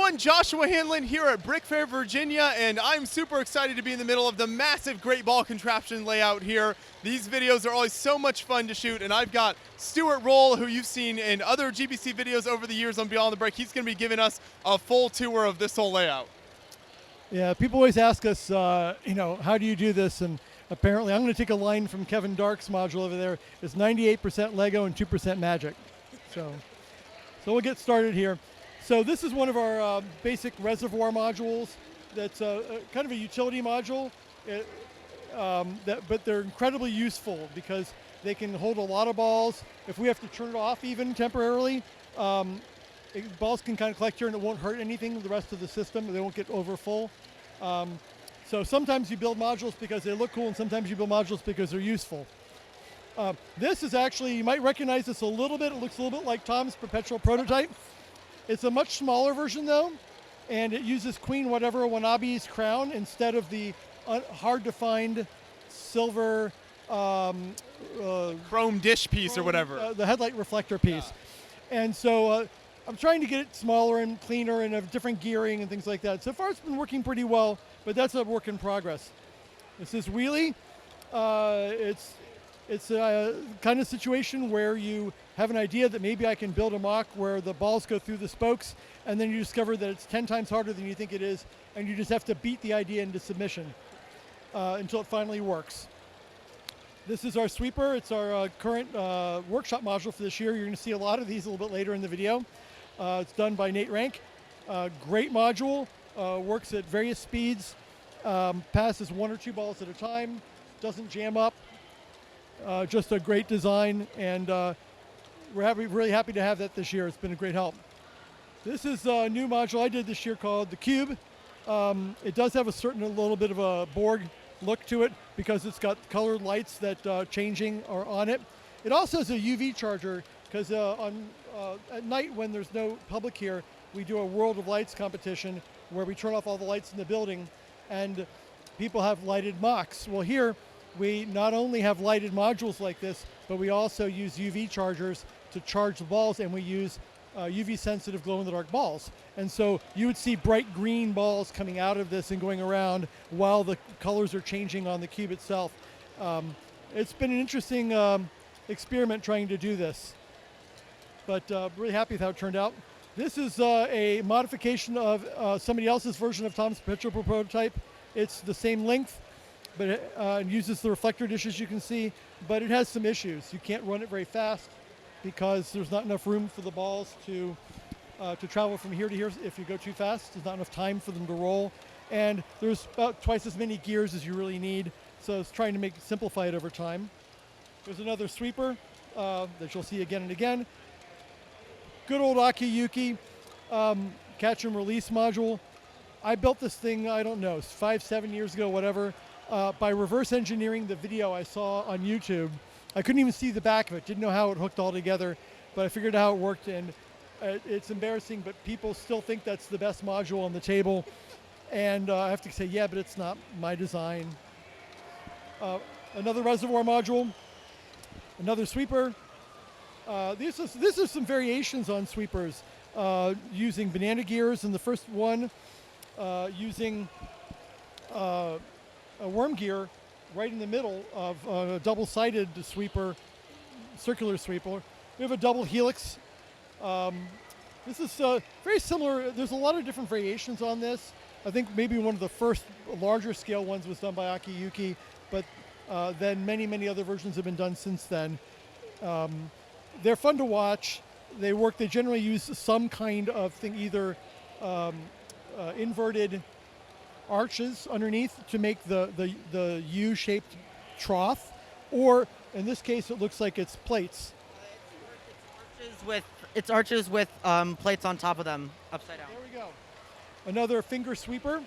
everyone, Joshua Hanlon here at BrickFair Virginia, and I'm super excited to be in the middle of the massive Great Ball Contraption layout here. These videos are always so much fun to shoot, and I've got Stuart Roll, who you've seen in other GBC videos over the years on Beyond the Break. He's going to be giving us a full tour of this whole layout. Yeah, people always ask us, how do you do this? And apparently, I'm going to take a line from Kevin Dark's module over there. It's 98% Lego and 2% magic. So we'll get started here. So this is one of our basic reservoir modules. That's kind of a utility module, but they're incredibly useful because they can hold a lot of balls. If we have to turn it off even temporarily, balls can kind of collect here and it won't hurt anything, the rest of the system. They won't get over full. So sometimes you build modules because they look cool, and sometimes you build modules because they're useful. This is actually, you might recognize this a little bit. It looks a little bit like Tom's perpetual prototype. It's a much smaller version though, and it uses Queen Whatever Wanabe's crown instead of the hard to find silver chrome dish piece or whatever. The headlight reflector piece. Yeah. And so I'm trying to get it smaller and cleaner and have different gearing and things like that. So far it's been working pretty well, but that's a work in progress. This is Wheelie. It's a kind of situation where you have an idea that maybe I can build a mock where the balls go through the spokes, and then you discover that it's 10 times harder than you think it is, and you just have to beat the idea into submission until it finally works. This is our sweeper. It's our current workshop module for this year. You're going to see a lot of these a little bit later in the video. It's done by Nate Rank. Great module, works at various speeds, passes 1 or 2 balls at a time, doesn't jam up. Just a great design, and we're really happy to have that this year. It's been a great help. This is a new module I did this year called the Cube. It does have a little bit of a Borg look to it because it's got colored lights that changing are on it. It also has a UV charger because at night when there's no public here, we do a World of Lights competition where we turn off all the lights in the building and people have lighted mocks. Well, here we not only have lighted modules like this, but we also use UV chargers to charge the balls, and we use UV sensitive glow in the dark balls. And so you would see bright green balls coming out of this and going around while the colors are changing on the cube itself. It's been an interesting experiment trying to do this, but really happy with how it turned out. This is a modification of somebody else's version of Tom's perpetual prototype. It's the same length, but it uses the reflector dish, as you can see, but it has some issues. You can't run it very fast because there's not enough room for the balls to travel from here to here. If you go too fast, there's not enough time for them to roll. And there's about twice as many gears as you really need, so it's trying to simplify it over time. There's another sweeper that you'll see again and again. Good old Akiyuki catch and release module. I built this thing, I don't know, 5-7 years ago, whatever, by reverse engineering the video I saw on YouTube. I couldn't even see the back of it, didn't know how it hooked all together, but I figured out how it worked, and it's embarrassing, but people still think that's the best module on the table. And I have to say, yeah, but it's not my design. Another reservoir module, another sweeper. This is some variations on sweepers, using banana gears in the first one, using a worm gear right in the middle of a double-sided sweeper, circular sweeper. We have a double helix. This is very similar. There's a lot of different variations on this. I think maybe one of the first larger scale ones was done by Akiyuki, but then many other versions have been done since then. They're fun to watch. They work. They generally use some kind of thing, either inverted arches underneath to make the U-shaped trough, or in this case it looks like it's plates. It's arches with plates on top of them, upside down. There we go. Another finger sweeper.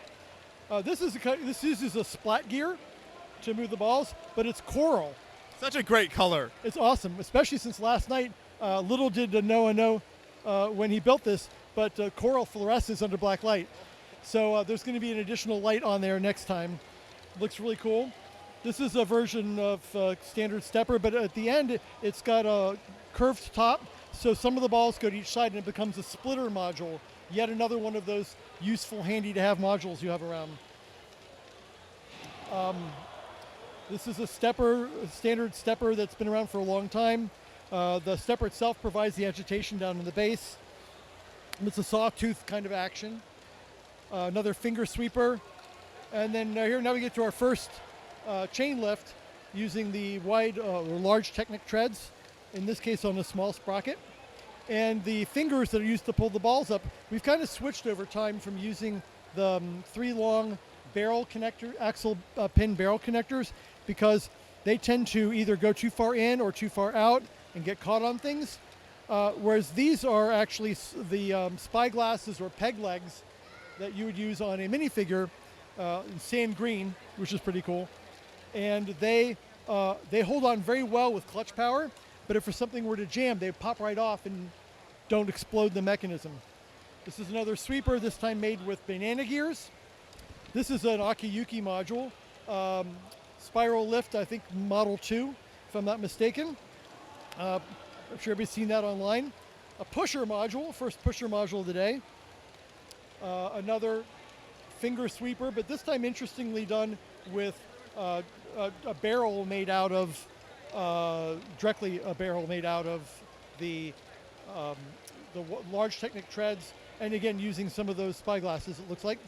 This uses a splat gear to move the balls, but it's coral. Such a great color. It's awesome, especially since last night. Little did Noah know when he built this, but coral fluoresces under black light. So there's going to be an additional light on there next time. Looks really cool. This is a version of standard stepper, but at the end it's got a curved top, so some of the balls go to each side and it becomes a splitter module yet another one of those useful, handy-to-have modules you have around. This is a stepper, a standard stepper that's been around for a long time. The stepper itself provides the agitation down in the base. It's a sawtooth kind of action. Another finger sweeper. And then here now we get to our first chain lift using the wide or large Technic treads, in this case on a small sprocket. And the fingers that are used to pull the balls up, we've kind of switched over time from using the 3 long barrel connector, axle pin barrel connectors, because they tend to either go too far in or too far out and get caught on things. Whereas these are actually the spy glasses or peg legs that you would use on a minifigure in sand green, which is pretty cool. And they hold on very well with clutch power, but if for something were to jam, they pop right off and don't explode the mechanism. This is another sweeper, this time made with banana gears. This is an Akiyuki module. Spiral lift, I think Model 2, if I'm not mistaken. I'm sure everybody's seen that online. A pusher module, first pusher module of the day. Another finger sweeper, but this time interestingly done with a barrel made out of, directly a barrel made out of the large Technic treads, and again using some of those spy glasses, it looks like.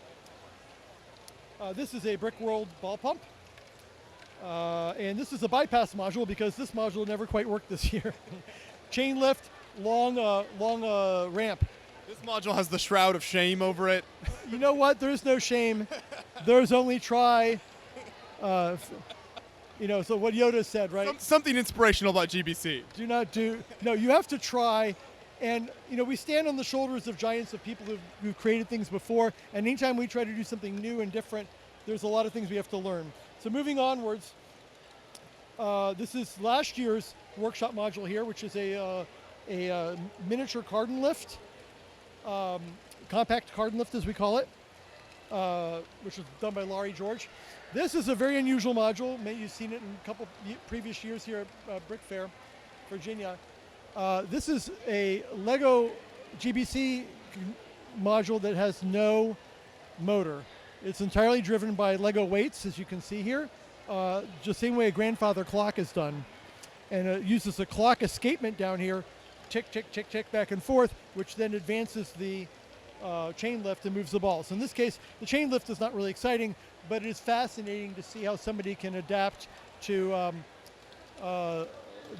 This is a Brick World ball pump. And this is a bypass module because this module never quite worked this year. Chain lift, long ramp. This module has the shroud of shame over it. You know what? There's no shame. There's only try. So what Yoda said, right? Something inspirational about GBC. Do not do. No, you have to try. And we stand on the shoulders of giants, of people who've created things before. And anytime we try to do something new and different, there's a lot of things we have to learn. So moving onwards, this is last year's workshop module here, which is a miniature Carton Lift, compact Carton Lift as we call it, which was done by Laurie George. This is a very unusual module. You've seen it in a couple previous years here at BrickFair Virginia. This is a Lego GBC module that has no motor. It's entirely driven by Lego weights, as you can see here, just the same way a grandfather clock is done. And it uses a clock escapement down here, tick, tick, tick, tick, back and forth, which then advances the chain lift and moves the balls. In this case, the chain lift is not really exciting, but it is fascinating to see how somebody can adapt to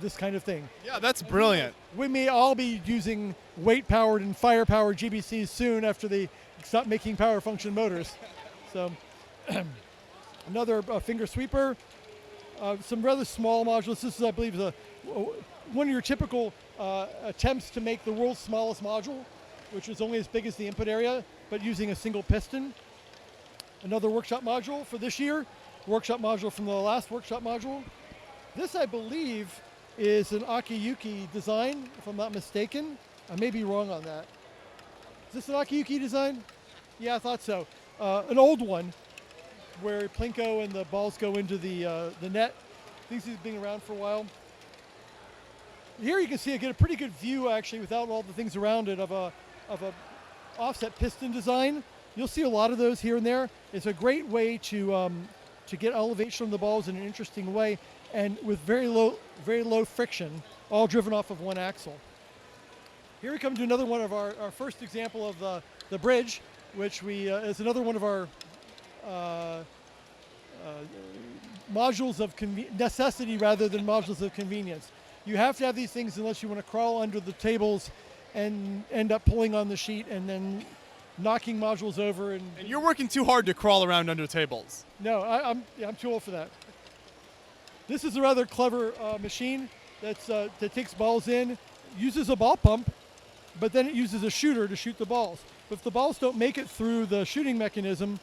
this kind of thing. Yeah, that's brilliant. We may all be using weight-powered and fire-powered GBCs soon after they stop making power function motors. So another finger sweeper, some rather small modules. This is, I believe, one of your typical attempts to make the world's smallest module, which is only as big as the input area, but using a single piston. Another workshop module for this year, workshop module from the last workshop module. This, I believe, is an Akiyuki design, if I'm not mistaken. I may be wrong on that. Is this an Akiyuki design? Yeah, I thought so. An old one where Plinko and the balls go into the net. Things have been around for a while. Here you can see I get a pretty good view actually without all the things around it of a offset piston design. You'll see a lot of those here and there. It's a great way to get elevation on the balls in an interesting way and with very low friction, all driven off of one axle. Here we come to another one of our first example of the bridge, which is another one of our modules of necessity rather than modules of convenience. You have to have these things unless you want to crawl under the tables and end up pulling on the sheet and then knocking modules over. And you're working too hard to crawl around under tables. No, I'm too old for that. This is a rather clever machine that takes balls in, uses a ball pump, but then it uses a shooter to shoot the balls. But if the balls don't make it through the shooting mechanism,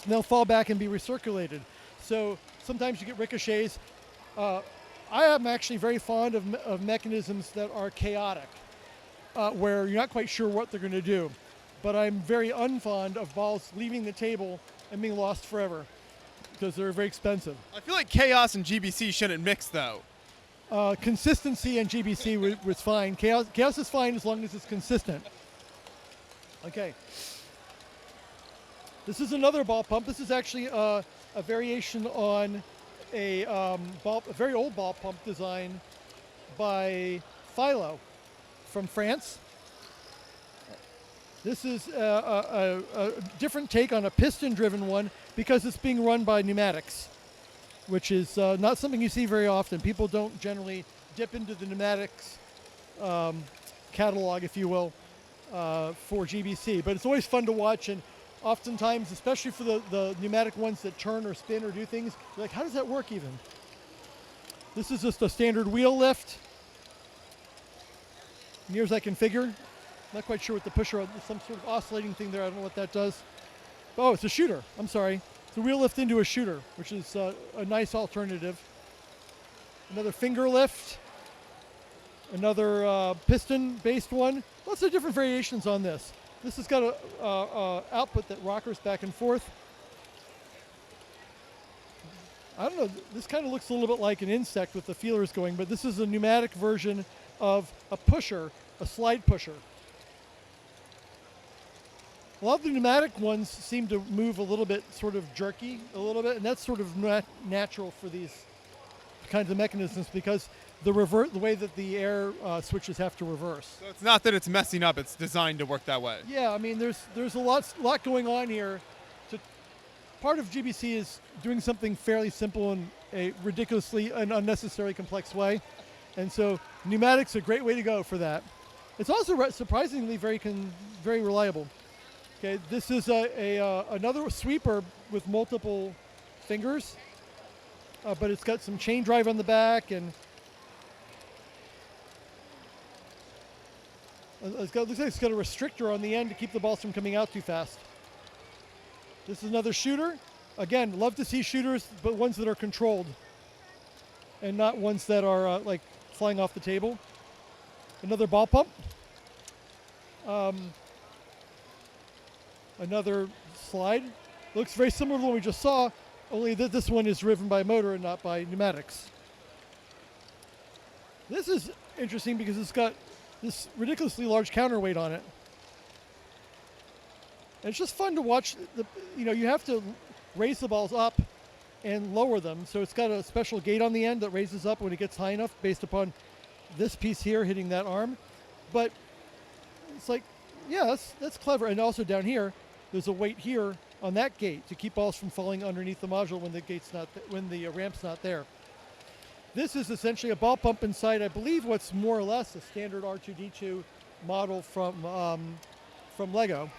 they'll fall back and be recirculated. So sometimes you get ricochets. I am actually very fond of mechanisms that are chaotic, where you're not quite sure what they're going to do. But I'm very unfond of balls leaving the table and being lost forever because they're very expensive. I feel like chaos and GBC shouldn't mix, though. Consistency and GBC was fine. Chaos is fine as long as it's consistent. Okay. This is another ball pump. This is actually a variation on a very old ball pump design by Philo from France. This is a different take on a piston-driven one because it's being run by pneumatics, which is not something you see very often. People don't generally dip into the pneumatics catalog, if you will, for GBC. But it's always fun to watch, and oftentimes, especially for the pneumatic ones that turn or spin or do things, you're like, how does that work even? This is just a standard wheel lift, near as I can figure. Not quite sure what the pusher, some sort of oscillating thing there. I don't know what that does. Oh, it's a shooter. I'm sorry. It's a wheel lift into a shooter, which is a nice alternative. Another finger lift. Another piston-based one. Lots of different variations on this. This has got a output that rockers back and forth. I don't know. This kind of looks a little bit like an insect with the feelers going, but this is a pneumatic version of a pusher, a slide pusher. A lot of the pneumatic ones seem to move a little bit sort of jerky, a little bit, and that's sort of natural for these kinds of mechanisms because the way that the air switches have to reverse. So it's not that it's messing up, it's designed to work that way. Yeah, I mean, there's a lot going on here. Part of GBC is doing something fairly simple in a ridiculously and unnecessarily complex way, and so pneumatics are a great way to go for that. It's also surprisingly very reliable. Okay, this is another sweeper with multiple fingers, but it's got some chain drive on the back, and looks like it's got a restrictor on the end to keep the balls from coming out too fast. This is another shooter. Again, love to see shooters, but ones that are controlled, and not ones that are like flying off the table. Another ball pump. Another slide. Looks very similar to the one we just saw, only that this one is driven by motor and not by pneumatics. This is interesting because it's got this ridiculously large counterweight on it. And it's just fun to watch. You have to raise the balls up and lower them. So it's got a special gate on the end that raises up when it gets high enough based upon this piece here hitting that arm. But it's like, yeah, that's clever. And also down here, there's a weight here on that gate to keep balls from falling underneath the module when the ramp's not there. This is essentially a ball pump inside, I believe, what's more or less a standard R2D2 model from Lego.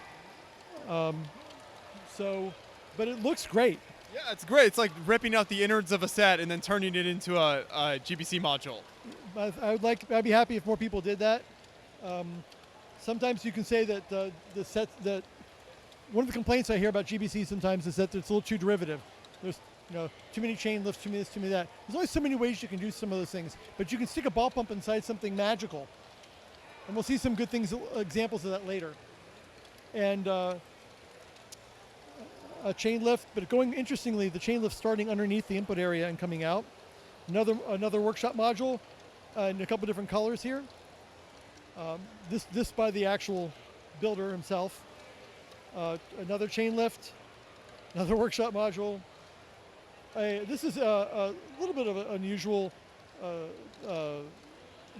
But it looks great. Yeah, it's great. It's like ripping out the innards of a set and then turning it into a GBC module. I'd be happy if more people did that. Sometimes you can say that that one of the complaints I hear about GBC sometimes is that it's a little too derivative. There's too many chain lifts, too many this, too many that. There's only so many ways you can do some of those things, but you can stick a ball pump inside something magical, and we'll see some good things, examples of that later. And a chain lift, but interestingly, the chain lift starting underneath the input area and coming out. Another workshop module in a couple different colors here. This by the actual builder himself. Another chain lift, another workshop module. This is a little bit of an unusual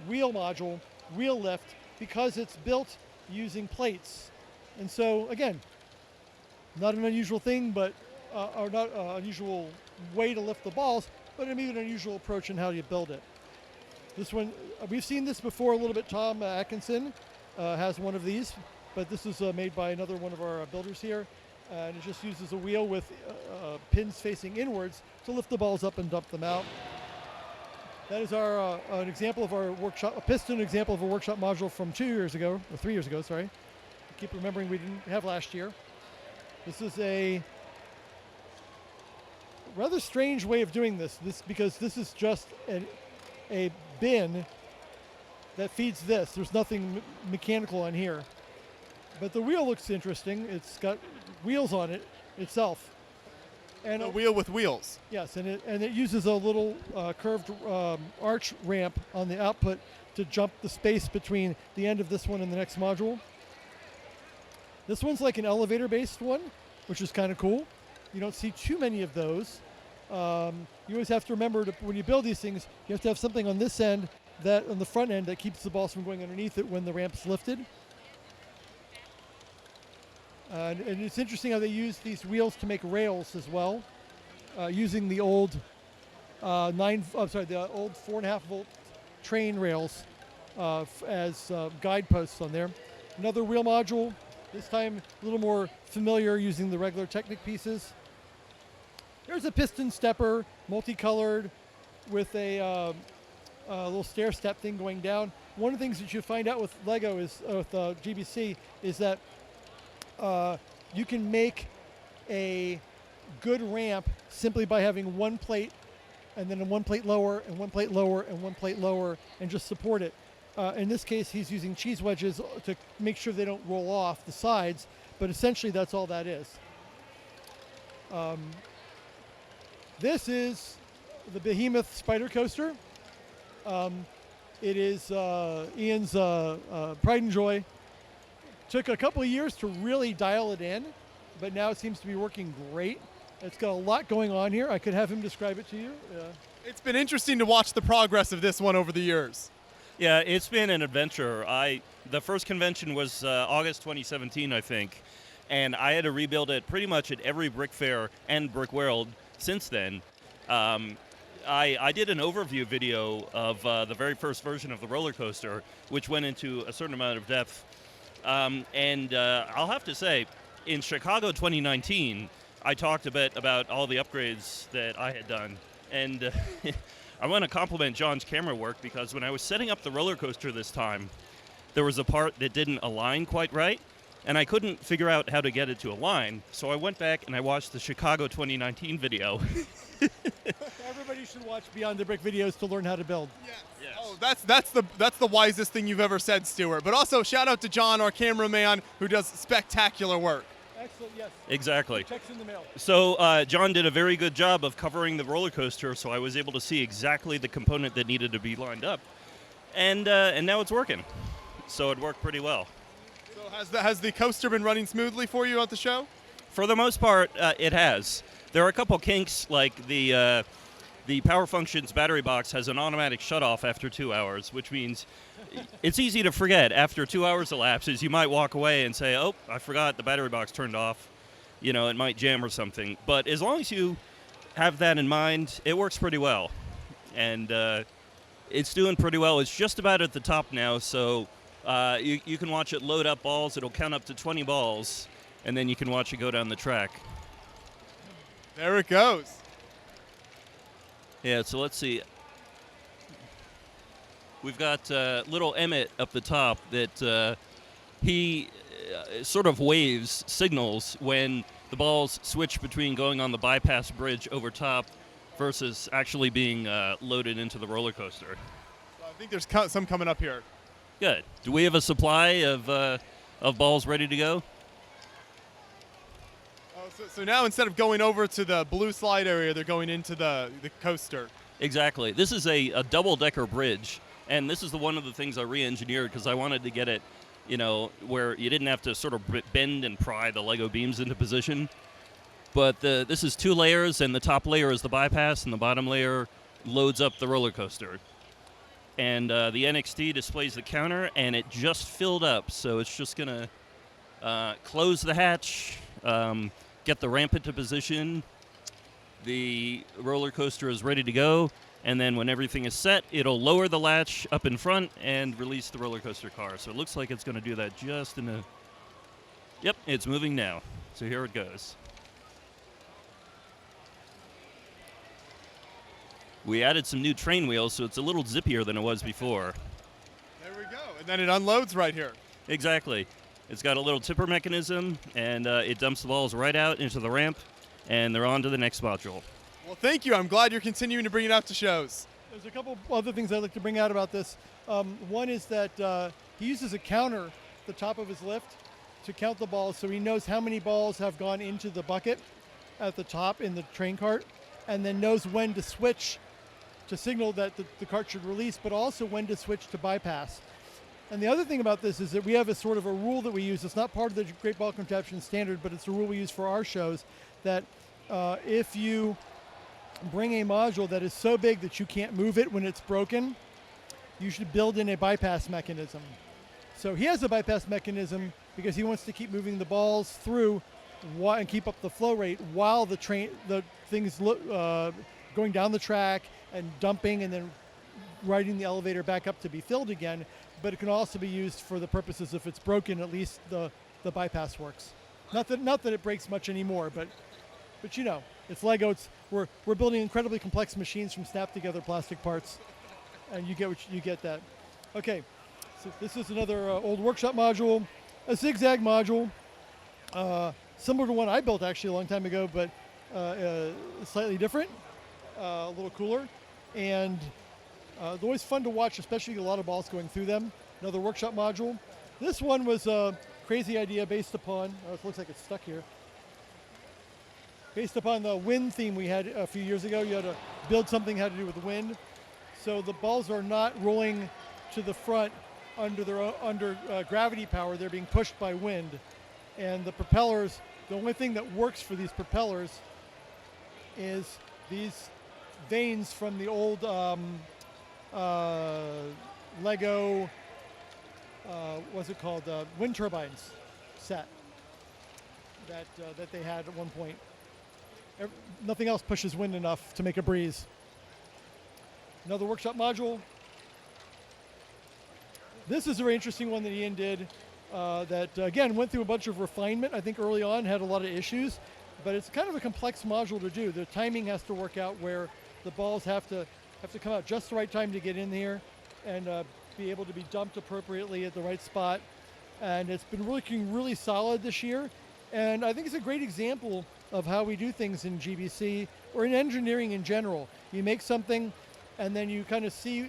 wheel module, wheel lift, because it's built using plates. And so, again, not an unusual thing, but or not an unusual way to lift the balls, but maybe an unusual approach in how you build it. This one, we've seen this before a little bit. Tom Atkinson has one of these, but this is made by another one of our builders here. And it just uses a wheel with pins facing inwards to lift the balls up and dump them out. That is an example of our workshop, a piston example of a workshop module from 2 years ago, or 3 years ago, sorry. I keep remembering we didn't have last year. This is a rather strange way of doing this because this is just a bin that feeds this. There's nothing mechanical on here. But the wheel looks interesting. It's got wheels on it itself. And a wheel with wheels. Yes, and it uses a little curved arch ramp on the output to jump the space between the end of this one and the next module. This one's like an elevator-based one, which is kind of cool. You don't see too many of those. You always have to remember when you build these things, you have to have something on this end, that on the front end, that keeps the balls from going underneath it when the ramp's lifted. And it's interesting how they use these wheels to make rails as well, using the old the old 4.5 volt train rails as guideposts on there. Another wheel module, this time a little more familiar using the regular Technic pieces. There's a piston stepper, multicolored, with a little stair step thing going down. One of the things that you find out with Lego is, with GBC, is that you can make a good ramp simply by having one plate and then one plate lower and one plate lower and one plate lower and just support it. In this case, he's using cheese wedges to make sure they don't roll off the sides, but essentially that's all that is. This is the Behemoth Spider Coaster. It is Ian's pride and joy. Took a couple of years to really dial it in, but now it seems to be working great. It's got a lot going on here. I could have him describe it to you. It's been interesting to watch the progress of this one over the years. Yeah, it's been an adventure. The first convention was August 2017, I think, and I had to rebuild it pretty much at every Brick Fair and Brick World since then. I did an overview video of the very first version of the roller coaster, which went into a certain amount of depth. And I'll have to say, in Chicago 2019, I talked a bit about all the upgrades that I had done. And I want to compliment John's camera work, because when I was setting up the roller coaster this time, there was a part that didn't align quite right, and I couldn't figure out how to get it to align. So I went back and I watched the Chicago 2019 video. Everybody should watch Beyond the Brick videos to learn how to build. Yes. Yes. Oh, that's the wisest thing you've ever said, Stuart. But also shout out to John, our cameraman, who does spectacular work. Excellent, yes. Exactly. Checks in the mail. So John did a very good job of covering the roller coaster, so I was able to see exactly the component that needed to be lined up. And now it's working. So it worked pretty well. So has the coaster been running smoothly for you at the show? For the most part, it has. There are a couple kinks, like the Power Functions battery box has an automatic shutoff after 2 hours, which means it's easy to forget. After 2 hours elapses, you might walk away and say, oh, I forgot the battery box turned off. You know, it might jam or something. But as long as you have that in mind, it works pretty well. And it's doing pretty well. It's just about at the top now, so you can watch it load up balls. It'll count up to 20 balls, and then you can watch it go down the track. There it goes. Yeah, so let's see. We've got little Emmett up the top that he sort of waves signals when the balls switch between going on the bypass bridge over top versus actually being loaded into the roller coaster. So I think there's some coming up here. Good. Do we have a supply of balls ready to go? So now instead of going over to the blue slide area, they're going into the coaster. Exactly. This is a double-decker bridge, and this is one of the things I re-engineered because I wanted to get it, you know, where you didn't have to sort of bend and pry the Lego beams into position. But this is 2 layers, and the top layer is the bypass, and the bottom layer loads up the roller coaster. And the NXT displays the counter, and it just filled up, so it's just going to close the hatch, get the ramp into position. The roller coaster is ready to go, and then when everything is set, it'll lower the latch up in front and release the roller coaster car. So it looks like it's going to do that just in a... Yep, it's moving now. So here it goes. We added some new train wheels, so it's a little zippier than it was before. There we go. And then it unloads right here. Exactly. It's got a little tipper mechanism, and it dumps the balls right out into the ramp, and they're on to the next module. Well, thank you. I'm glad you're continuing to bring it out to shows. There's a couple other things I'd like to bring out about this. One is that he uses a counter at the top of his lift to count the balls, so he knows how many balls have gone into the bucket at the top in the train cart, and then knows when to switch to signal that the cart should release, but also when to switch to bypass. And the other thing about this is that we have a sort of a rule that we use. It's not part of the Great Ball Contraption standard, but it's a rule we use for our shows that if you bring a module that is so big that you can't move it when it's broken, you should build in a bypass mechanism. So he has a bypass mechanism because he wants to keep moving the balls through and keep up the flow rate while the thing's going down the track and dumping and then riding the elevator back up to be filled again. But it can also be used for the purposes if it's broken, at least the bypass works. Not that it breaks much anymore, but you know, it's Lego. We're building incredibly complex machines from snap together plastic parts, and you get that. Okay, so this is another old workshop module, a Zigzag Module, similar to one I built actually a long time ago, but slightly different, a little cooler, and they're always fun to watch, especially a lot of balls going through them. Another workshop module. This one was a crazy idea based upon, it looks like it's stuck here, based upon the wind theme we had a few years ago. You had to build something that had to do with the wind. So the balls are not rolling to the front under gravity power. They're being pushed by wind. And the propellers, the only thing that works for these propellers is these vanes from the old Lego, what's it called, wind turbines set that they had at one point. Nothing else pushes wind enough to make a breeze. Another workshop module. This is a very interesting one that Ian did that, again, went through a bunch of refinement. I think early on had a lot of issues, but it's kind of a complex module to do. The timing has to work out where the balls have to come out just the right time to get in here and be able to be dumped appropriately at the right spot. And it's been looking really solid this year. And I think it's a great example of how we do things in GBC or in engineering in general. You make something and then you kind of see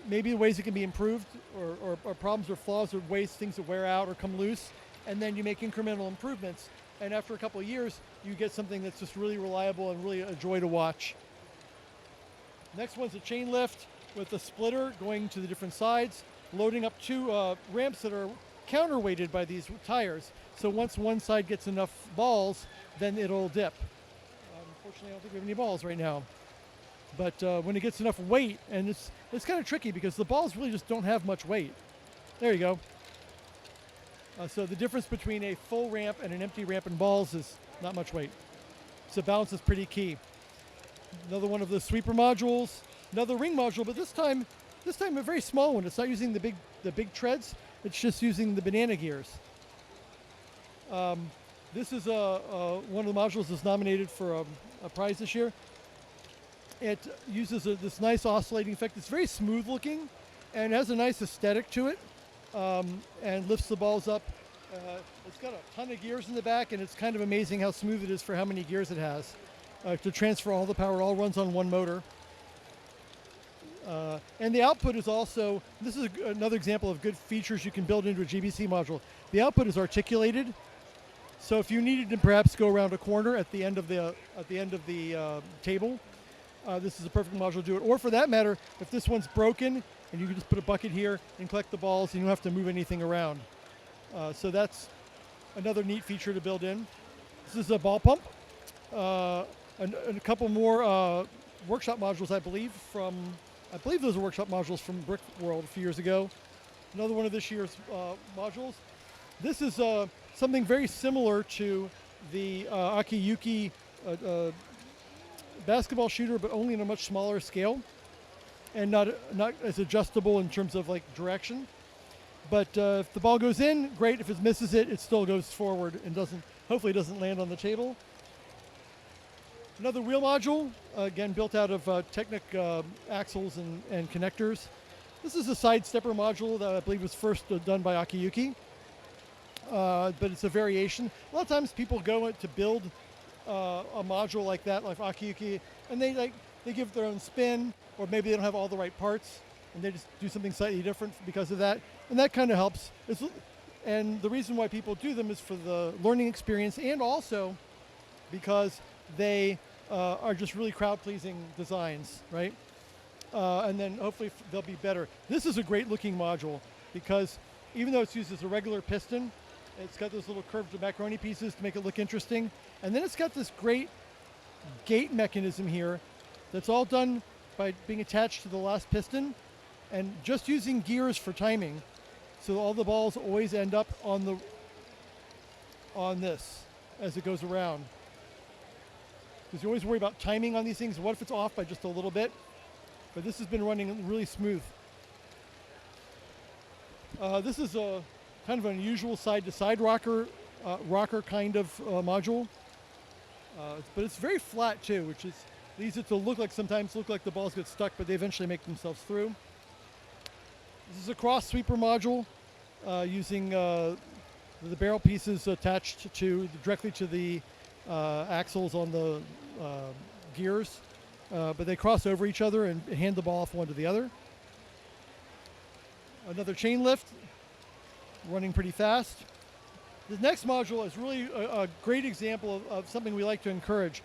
maybe the ways it can be improved or problems or flaws or ways things that wear out or come loose, and then you make incremental improvements. And after a couple of years, you get something that's just really reliable and really a joy to watch. Next one's a chain lift with a splitter going to the different sides, loading up two ramps that are counterweighted by these tires. So once one side gets enough balls, then it'll dip. Unfortunately, I don't think we have any balls right now. But when it gets enough weight, and it's kind of tricky because the balls really just don't have much weight. There you go. So the difference between a full ramp and an empty ramp and balls is not much weight. So balance is pretty key. Another one of the sweeper modules, another ring module, but this time a very small one. It's not using the big treads. It's just using the banana gears. This is one of the modules that's nominated for a prize this year. It uses this nice oscillating effect. It's very smooth looking and has a nice aesthetic to it, and lifts the balls up. It's got a ton of gears in the back, and it's kind of amazing how smooth it is for how many gears it has. To transfer all the power, it all runs on one motor. And the output is also, this is another example of good features you can build into a GBC module. The output is articulated, so if you needed to perhaps go around a corner at the end of the table, this is a perfect module to do it. Or for that matter, if this one's broken, and you can just put a bucket here and collect the balls, and you don't have to move anything around. So that's another neat feature to build in. This is a ball pump. And a couple more workshop modules, I believe those are workshop modules from Brick World a few years ago. Another one of this year's modules. This is something very similar to the Akiyuki basketball shooter, but only in a much smaller scale, and not as adjustable in terms of like direction. But if the ball goes in, great. If it misses it, it still goes forward and hopefully doesn't land on the table. Another wheel module, again built out of Technic axles and connectors. This is a side stepper module that I believe was first done by Akiyuki, but it's a variation. A lot of times people go to build a module like that, like Akiyuki, and they give it their own spin, or maybe they don't have all the right parts, and they just do something slightly different because of that, and that kind of helps. And the reason why people do them is for the learning experience, and also because they are just really crowd-pleasing designs, right? And then hopefully they'll be better. This is a great-looking module. because even though it's used as a regular piston, it's got those little curved macaroni pieces to make it look interesting. And then it's got this great gate mechanism here that's all done by being attached to the last piston and just using gears for timing. So all the balls always end up on this as it goes around. Because you always worry about timing on these things. What if it's off by just a little bit? But this has been running really smooth. This is a kind of an unusual side-to-side rocker kind of module. But it's very flat too, which leads it to sometimes look like the balls get stuck, but they eventually make themselves through. This is a cross sweeper module using the barrel pieces attached directly to the axles on the gears, but they cross over each other and hand the ball off one to the other. Another chain lift, running pretty fast. The next module is really a great example of something we like to encourage.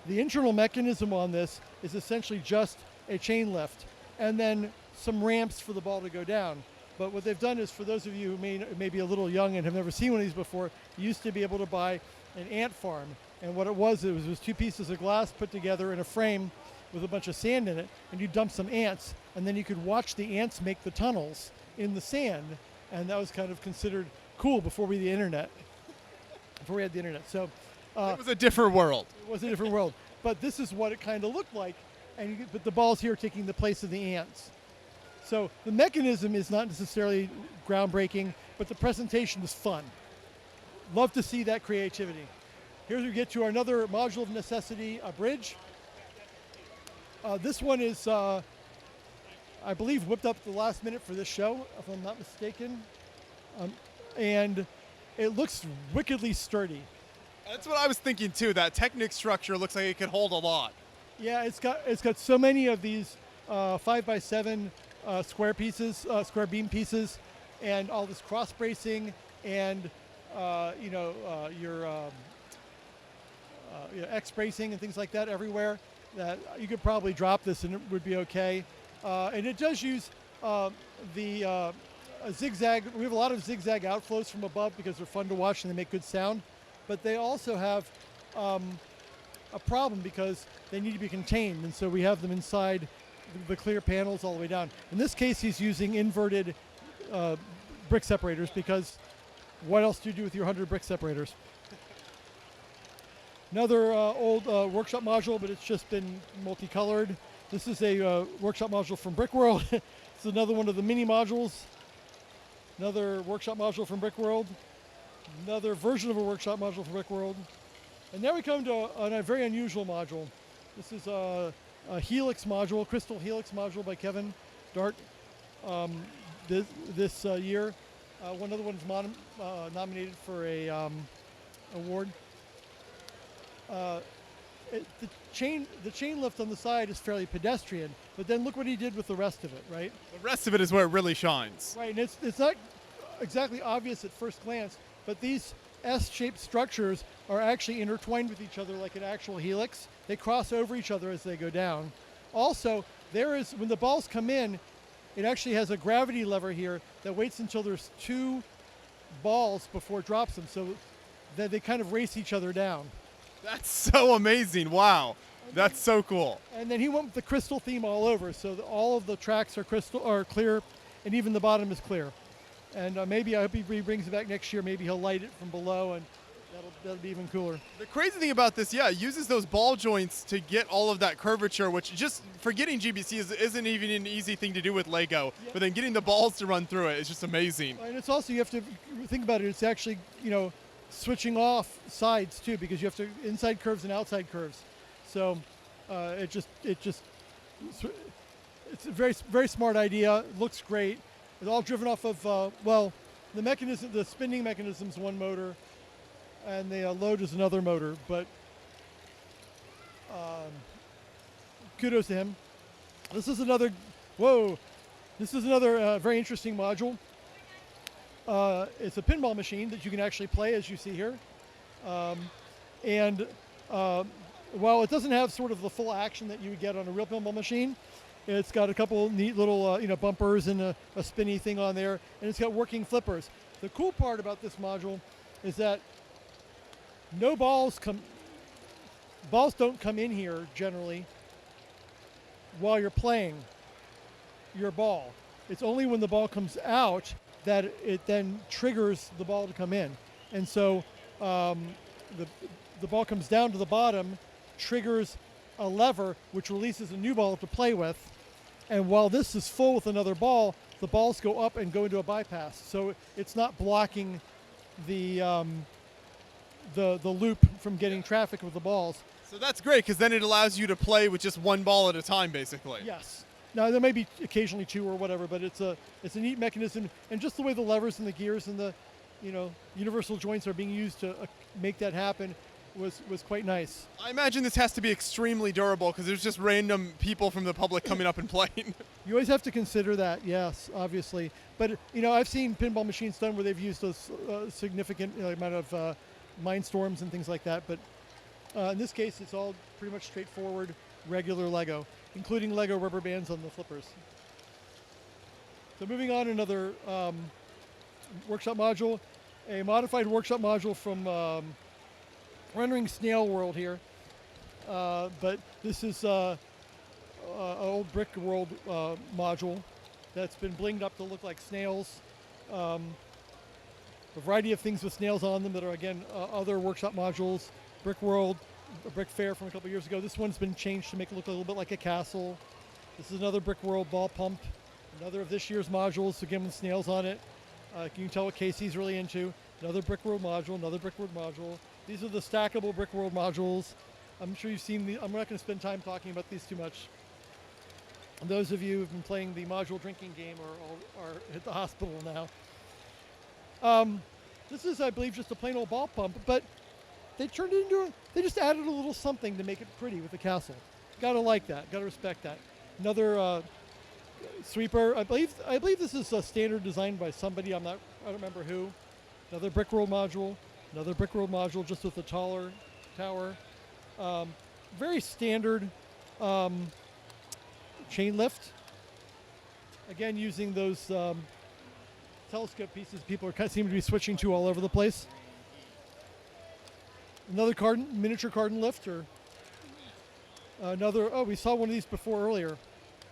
The internal mechanism on this is essentially just a chain lift and then some ramps for the ball to go down. But what they've done is, for those of you who may be a little young and have never seen one of these before, you used to be able to buy an ant farm. And what it was two pieces of glass put together in a frame with a bunch of sand in it, and you dump some ants, and then you could watch the ants make the tunnels in the sand, and that was kind of considered cool before we had the internet. So it was a different world. It was a different world. But this is what it kind of looked like, but the balls here taking the place of the ants. So the mechanism is not necessarily groundbreaking, but the presentation is fun. Love to see that creativity. Here we get to another module of necessity, a bridge. This one is, I believe, whipped up at the last minute for this show, if I'm not mistaken. And it looks wickedly sturdy. That's what I was thinking too. That Technic structure looks like it could hold a lot. Yeah, it's got so many of these 5x7 square pieces, square beam pieces, and all this cross bracing, and your X bracing and things like that everywhere. That you could probably drop this and it would be okay. And it does use the zigzag. We have a lot of zigzag outflows from above because they're fun to watch and they make good sound. But they also have a problem because they need to be contained, and so we have them inside the clear panels all the way down. In this case, he's using inverted brick separators, because what else do you do with your 100 brick separators? Another old workshop module, but it's just been multicolored. This is a workshop module from Brickworld. It's another one of the mini modules. Another workshop module from Brickworld. Another version of a workshop module from Brickworld. And now we come to a very unusual module. This is a Helix module, Crystal Helix module by Kevin Dart this year. One other one's nominated for a award. The chain lift on the side is fairly pedestrian, but then look what he did with the rest of it, right? The rest of it is where it really shines. Right, and it's not exactly obvious at first glance, but these S-shaped structures are actually intertwined with each other like an actual helix. They cross over each other as they go down. Also, when the balls come in, it actually has a gravity lever here that waits until there's two balls before it drops them, so that they kind of race each other down. That's so amazing. Wow. That's so cool. And then he went with the crystal theme all over, so all of the tracks are clear, and even the bottom is clear. And maybe I hope he brings it back next year. Maybe he'll light it from below, and that'll be even cooler. The crazy thing about this, it uses those ball joints to get all of that curvature, which just for getting GBC isn't even an easy thing to do with Lego. Yeah. But then getting the balls to run through it is just amazing. And it's also, you have to think about it. It's actually, switching off sides too, because you have to inside curves and outside curves. So it's a very, very smart idea. It looks great. It's all driven off of, the spinning mechanism is one motor, and the load is another motor, but kudos to him. This is another very interesting module. It's a pinball machine that you can actually play, as you see here. While it doesn't have sort of the full action that you would get on a real pinball machine, It's got a couple neat little bumpers and a spinny thing on there, and it's got working flippers. The cool part about this module is that no balls don't come in here generally while you're playing your ball. It's only when the ball comes out that it then triggers the ball to come in. And so the ball comes down to the bottom, triggers a lever which releases a new ball to play with, and while this is full with another ball, the balls go up and go into a bypass. So it's not blocking the loop from getting traffic with the balls. So that's great, because then it allows you to play with just one ball at a time, basically. Yes. Now there may be occasionally two or whatever, but it's a neat mechanism, and just the way the levers and the gears and the universal joints are being used to make that happen was quite nice. I imagine this has to be extremely durable, because there's just random people from the public coming up and playing. You always have to consider that, yes, obviously. But I've seen pinball machines done where they've used a significant amount of mine storms and things like that. But in this case, it's all pretty much straightforward, regular Lego, including Lego rubber bands on the flippers. So moving on, another workshop module, a modified workshop module from Rendering Snail World here. But this is an old Brick World module that's been blinged up to look like snails. A variety of things with snails on them that are, again, other workshop modules. Brick World, BrickFair from a couple years ago. This one's been changed to make it look a little bit like a castle. This is another Brick World ball pump. Another of this year's modules, again with snails on it. You can tell what Casey's really into. Another Brick World module, another Brick World module. These are the stackable Brick World modules. I'm sure you've seen these. I'm not going to spend time talking about these too much. And those of you who've been playing the module drinking game are at the hospital now. This is, I believe, just a plain old ball pump, but they turned it into they just added a little something to make it pretty with the castle. Gotta like that. Gotta respect that. Another sweeper. I believe this is a standard designed by somebody. I don't remember who. Another Brick World module. Another Brick World module, just with a taller tower. Very standard chain lift. Again, using those telescope pieces people seem to be switching to all over the place. Another miniature Carton Lift, or another. Oh, we saw one of these before earlier.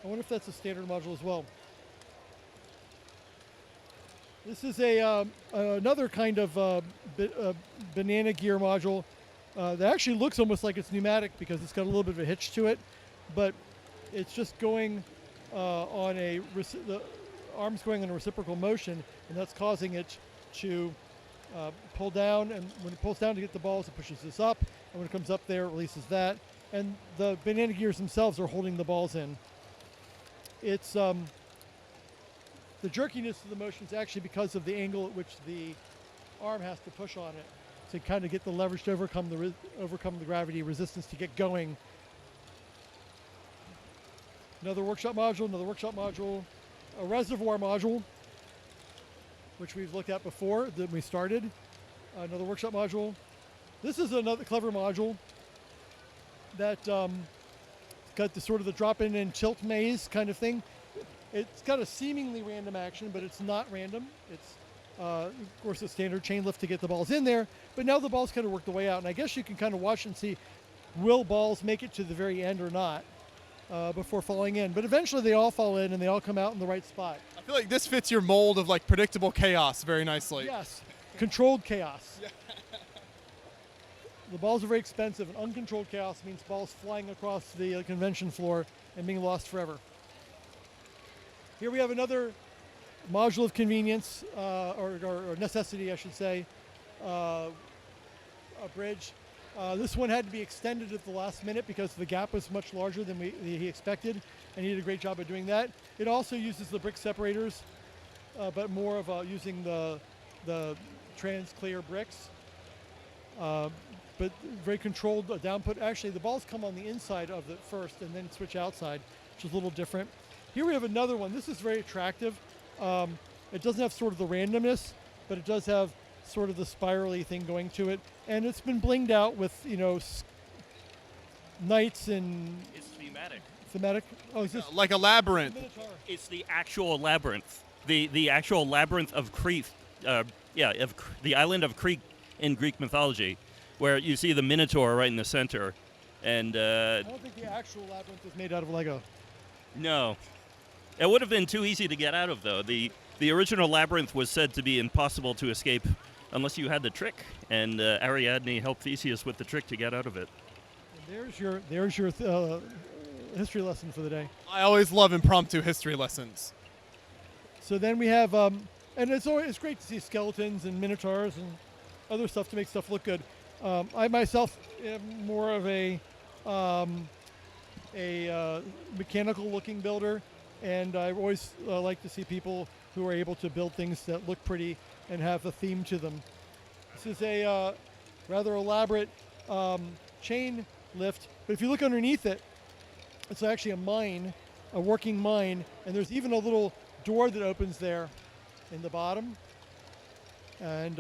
I wonder if that's a standard module as well. This is another kind of banana gear module that actually looks almost like it's pneumatic because it's got a little bit of a hitch to it, but it's just going on the arms going in a reciprocal motion, and that's causing it to pull down. And when it pulls down to get the balls, it pushes this up, and when it comes up there, it releases that. And the banana gears themselves are holding the balls in. It's the jerkiness of the motion is actually because of the angle at which the arm has to push on it to kind of get the leverage to overcome the gravity resistance to get going. Another workshop module, a reservoir module, which we've looked at before that we started. Another workshop module. This is another clever module that got the sort of the drop-in and tilt maze kind of thing. It's got a seemingly random action, but it's not random. It's, of course, a standard chain lift to get the balls in there, but now the balls kind of work the way out, and I guess you can kind of watch and see, will balls make it to the very end or not before falling in? But eventually they all fall in, and they all come out in the right spot. I feel like this fits your mold of like predictable chaos very nicely. Yes, controlled chaos. Yeah. The balls are very expensive, and uncontrolled chaos means balls flying across the convention floor and being lost forever. Here we have another module of convenience, or necessity, I should say, a bridge. This one had to be extended at the last minute because the gap was much larger than he expected, and he did a great job of doing that. It also uses the brick separators, but more of using the trans-clear bricks. But very controlled downput. Actually, the balls come on the inside of it first and then switch outside, which is a little different. Here we have another one. This is very attractive. It doesn't have sort of the randomness, but it does have sort of the spirally thing going to it. And it's been blinged out with, knights and It's thematic. Thematic. Oh, is this Like a labyrinth. Minotaur? It's the actual labyrinth. The actual labyrinth of Crete. The island of Crete in Greek mythology, where you see the Minotaur right in the center. And I don't think the actual labyrinth was made out of Lego. no, it would have been too easy to get out of, though. The original labyrinth was said to be impossible to escape unless you had the trick, and Ariadne helped Theseus with the trick to get out of it. And there's your history lesson for the day. I always love impromptu history lessons. So then we have, and it's great to see skeletons and minotaurs and other stuff to make stuff look good. I myself am more of a mechanical-looking builder, and I always like to see people who are able to build things that look pretty and have a theme to them. This is a rather elaborate chain lift, but if you look underneath it, it's actually a mine, a working mine, and there's even a little door that opens there in the bottom. And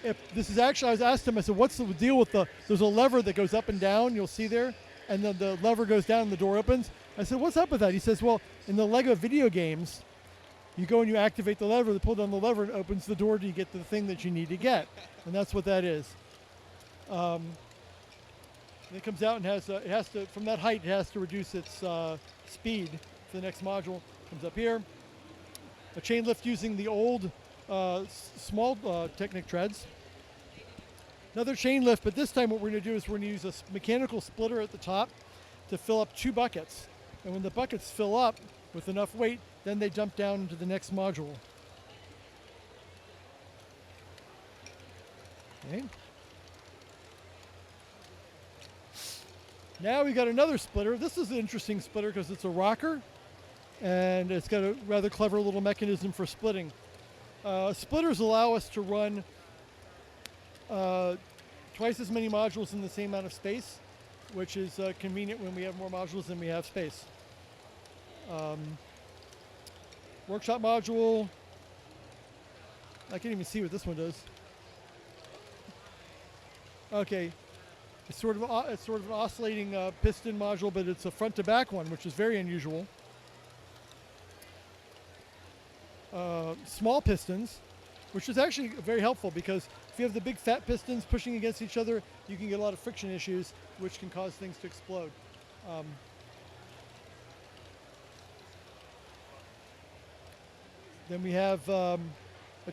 if this is actually, I was asked him, I said, what's the deal with there's a lever that goes up and down, you'll see there, and then the lever goes down and the door opens. I said, what's up with that? He says, well, in the Lego video games, you go and you activate the lever, they pull down the lever, and it opens the door to get the thing that you need to get. And that's what that is. And it comes out and it has to, from that height, it has to reduce its speed for the next module. Comes up here. A chain lift using the old small Technic treads. Another chain lift, but this time what we're going to do is we're going to use a mechanical splitter at the top to fill up 2 buckets. And when the buckets fill up with enough weight, then they jump down into the next module. Okay. Now we got another splitter. This is an interesting splitter because it's a rocker, and it's got a rather clever little mechanism for splitting. Splitters allow us to run twice as many modules in the same amount of space, which is convenient when we have more modules than we have space. Workshop module. I can't even see what this one does. Okay, it's sort of an oscillating piston module, but it's a front to back one, which is very unusual. Small pistons, which is actually very helpful because if you have the big fat pistons pushing against each other, you can get a lot of friction issues, which can cause things to explode. Then we have a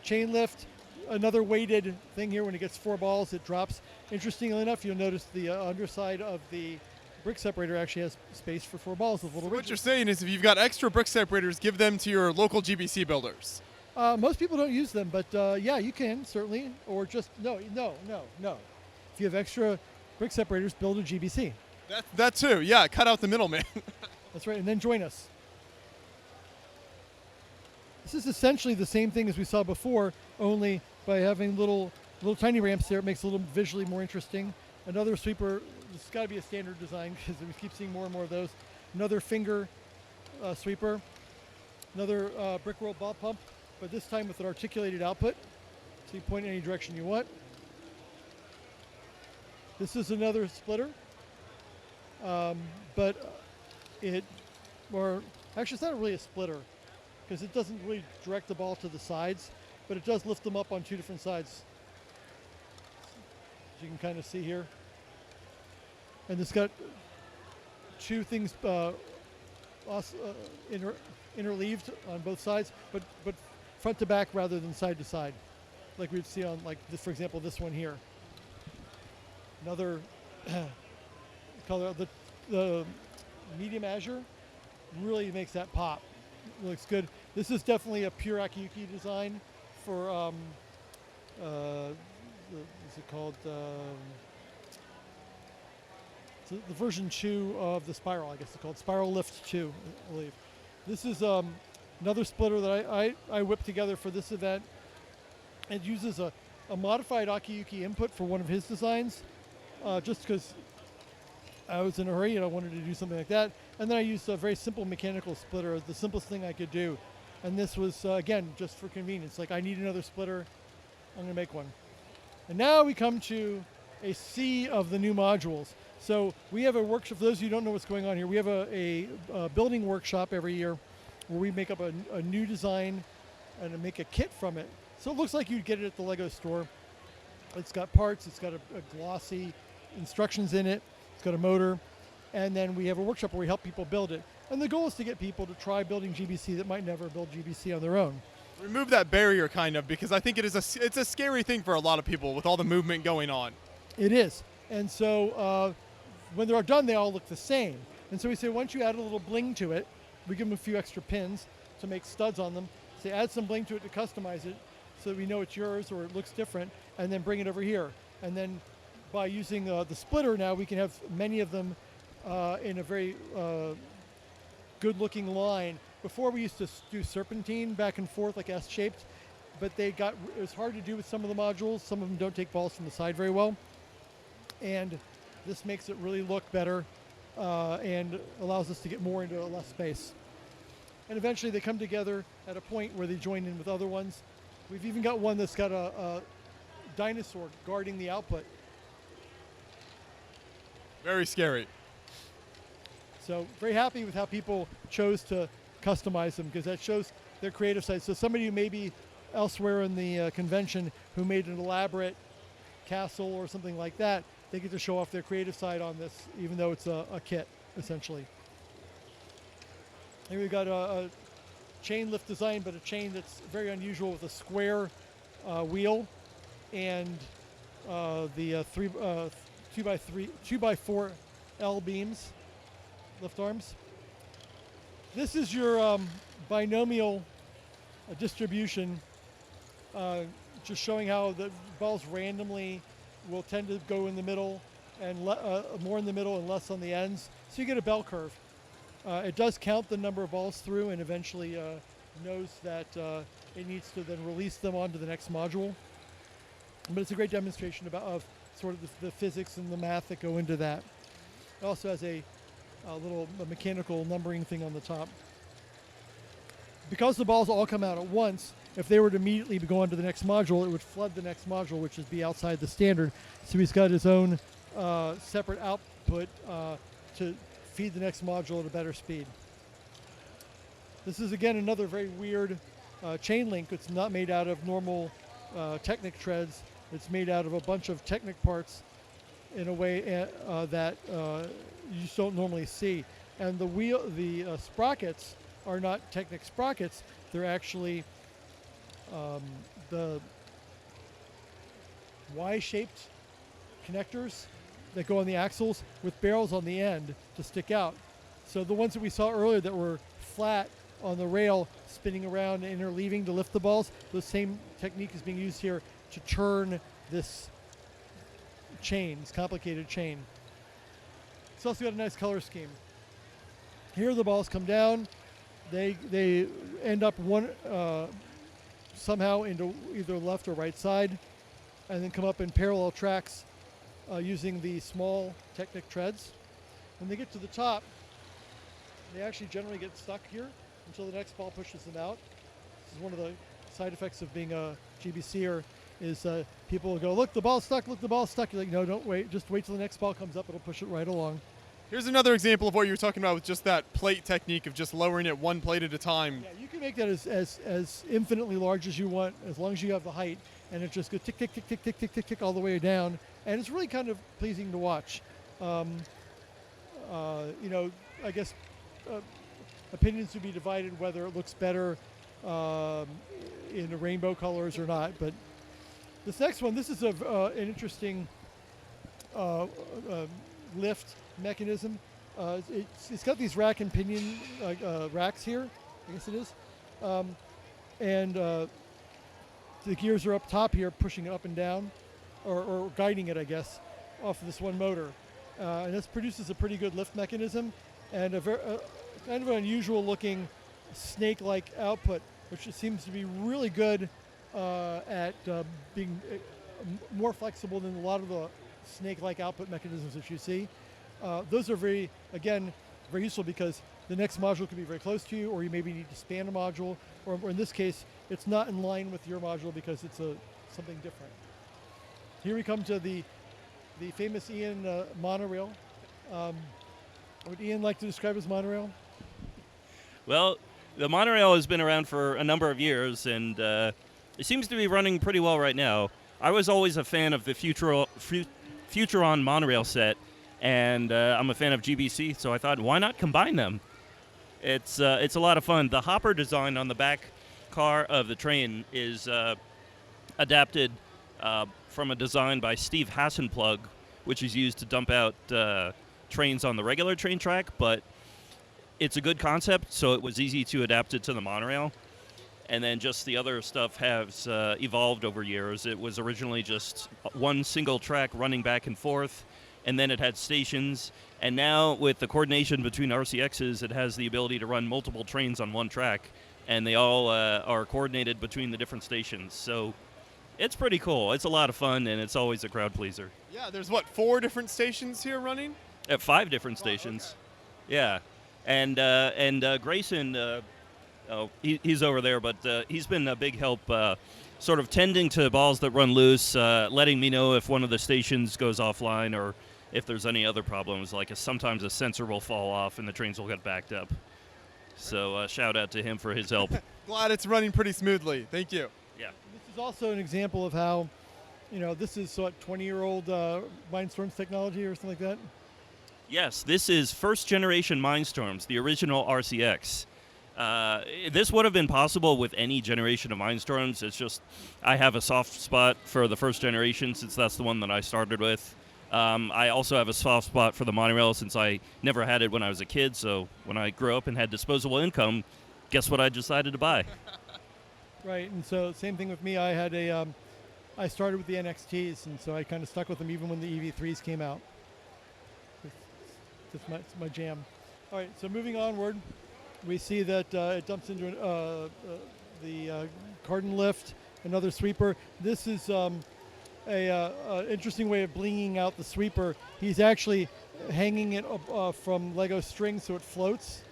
chain lift, another weighted thing here. When it gets 4 balls, it drops. Interestingly enough, you'll notice the underside of the brick separator actually has space for 4 balls with little What ridges. you're saying is if you've got extra brick separators, give them to your local GBC builders. Most people don't use them, but yeah, you can certainly, or just no. If you have extra brick separators, build a GBC. That too, yeah, cut out the middleman. That's right, and then join us. This is essentially the same thing as we saw before, only by having little tiny ramps there, it makes it a little visually more interesting. Another sweeper, this has got to be a standard design because we keep seeing more and more of those. Another finger sweeper. Another brick roll ball pump, but this time with an articulated output. So you point in any direction you want. This is another splitter, but actually it's not really a splitter because it doesn't really direct the ball to the sides, but it does lift them up on 2 different sides. As you can kind of see here. And it's got 2 things interleaved on both sides, but front to back rather than side to side, like we'd see on, like this, for example, this one here. Another color, the medium azure really makes that pop. It looks good. This is definitely a pure Akiyuki design for what's it called? The version 2 of the Spiral, I guess it's called Spiral Lift 2, I believe. This is another splitter that I whipped together for this event. It uses a modified Akiyuki input for one of his designs, just because I was in a hurry and I wanted to do something like that. And then I used a very simple mechanical splitter, the simplest thing I could do. And this was, again, just for convenience. Like, I need another splitter, I'm going to make one. And now we come to a sea of the new modules. So we have a workshop, for those of you who don't know what's going on here, we have a building workshop every year where we make up a new design and make a kit from it. So it looks like you'd get it at the Lego store. It's got parts, it's got a glossy instructions in it, it's got a motor, and then we have a workshop where we help people build it. And the goal is to get people to try building GBC that might never build GBC on their own. Remove that barrier kind of, because I think it's a scary thing for a lot of people with all the movement going on. It is. And so when they're done, they all look the same. And so we say, once you add a little bling to it, we give them a few extra pins to make studs on them. Say, add some bling to it to customize it so that we know it's yours or it looks different, and then bring it over here. And then by using the splitter now, we can have many of them in a very good-looking line. Before we used to do serpentine back and forth like S-shaped, but it was hard to do with some of the modules. Some of them don't take balls from the side very well. And this makes it really look better and allows us to get more into less space. And eventually they come together at a point where they join in with other ones. We've even got one that's got a dinosaur guarding the output. Very scary. So very happy with how people chose to customize them, because that shows their creative side. So somebody who may be elsewhere in the convention who made an elaborate castle or something like that, they get to show off their creative side on this, even though it's a kit, essentially. Here we've got a chain lift design, but a chain that's very unusual with a square wheel and the 2x4 L beams, lift arms. This is your binomial distribution, just showing how the balls randomly will tend to go in the middle and more in the middle and less on the ends. So you get a bell curve. It does count the number of balls through and eventually knows that it needs to then release them onto the next module. But it's a great demonstration of sort of the physics and the math that go into that. It also has a little mechanical numbering thing on the top. Because the balls all come out at once, if they were to immediately go on to the next module, it would flood the next module, which would be outside the standard. So he's got his own separate output to feed the next module at a better speed. This is, again, another very weird chain link. It's not made out of normal Technic treads. It's made out of a bunch of Technic parts in a way that you just don't normally see. And the sprockets are not Technic sprockets. They're actually the Y-shaped connectors that go on the axles with barrels on the end to stick out. So the ones that we saw earlier that were flat on the rail spinning around and interleaving to lift the balls, the same technique is being used here to turn this chain, this complicated chain. It's also got a nice color scheme. Here the balls come down. They end up somehow into either left or right side, and then come up in parallel tracks using the small Technic treads. When they get to the top, they actually generally get stuck here until the next ball pushes them out. This is one of the side effects of being a GBCer, is people will go, look, the ball's stuck, look, the ball's stuck. You're like, no, don't wait, just wait till the next ball comes up, it'll push it right along. Here's another example of what you were talking about with just that plate technique of just lowering it one plate at a time. Yeah, you can make that as infinitely large as you want, as long as you have the height, and it just goes tick, tick, tick, tick, tick, tick, tick, tick all the way down, and it's really kind of pleasing to watch. I guess opinions would be divided whether it looks better in the rainbow colors or not, but this next one, this is an interesting lift mechanism. It's got these rack and pinion racks here, I guess it is, and the gears are up top here pushing it up and down, or guiding it, I guess, off of this one motor. And this produces a pretty good lift mechanism and a kind of an unusual looking snake-like output, which seems to be really good at being more flexible than a lot of the snake-like output mechanisms that you see. Those are very useful because the next module could be very close to you, or you maybe need to span a module, or in this case, it's not in line with your module because it's something different. Here we come to the famous Ian Monorail Would Ian like to describe his monorail? Well, the monorail has been around for a number of years, and it seems to be running pretty well right now. I was always a fan of the Futuron monorail set, and I'm a fan of GBC, so I thought, why not combine them? It's a lot of fun. The hopper design on the back car of the train is adapted from a design by Steve Hassenplug, which is used to dump out trains on the regular train track, but it's a good concept, so it was easy to adapt it to the monorail. And then just the other stuff has evolved over years. It was originally just one single track running back and forth, and then it had stations. And now with the coordination between RCXs, it has the ability to run multiple trains on one track, and they all are coordinated between the different stations. So it's pretty cool. It's a lot of fun, and it's always a crowd pleaser. Yeah, there's what, 4 different stations here running? At 5 different stations. Okay. Yeah. And Grayson, he's over there, but he's been a big help sort of tending to balls that run loose, letting me know if one of the stations goes offline or if there's any other problems, like sometimes a sensor will fall off and the trains will get backed up. So shout out to him for his help. Glad it's running pretty smoothly. Thank you. Yeah. This is also an example of how, this is what, 20-year-old Mindstorms technology or something like that? Yes, this is first generation Mindstorms, the original RCX. This would have been possible with any generation of Mindstorms. It's just I have a soft spot for the first generation since that's the one that I started with. I also have a soft spot for the monorail since I never had it when I was a kid. So when I grew up and had disposable income, guess what I decided to buy? Right, and so same thing with me. I had I started with the NXTs, and so I kind of stuck with them even when the EV3s came out. It's my jam. All right, so moving onward, we see that it dumps into the Carton Lift, another sweeper. This is an interesting way of blinging out the sweeper. He's actually hanging it from Lego string so it floats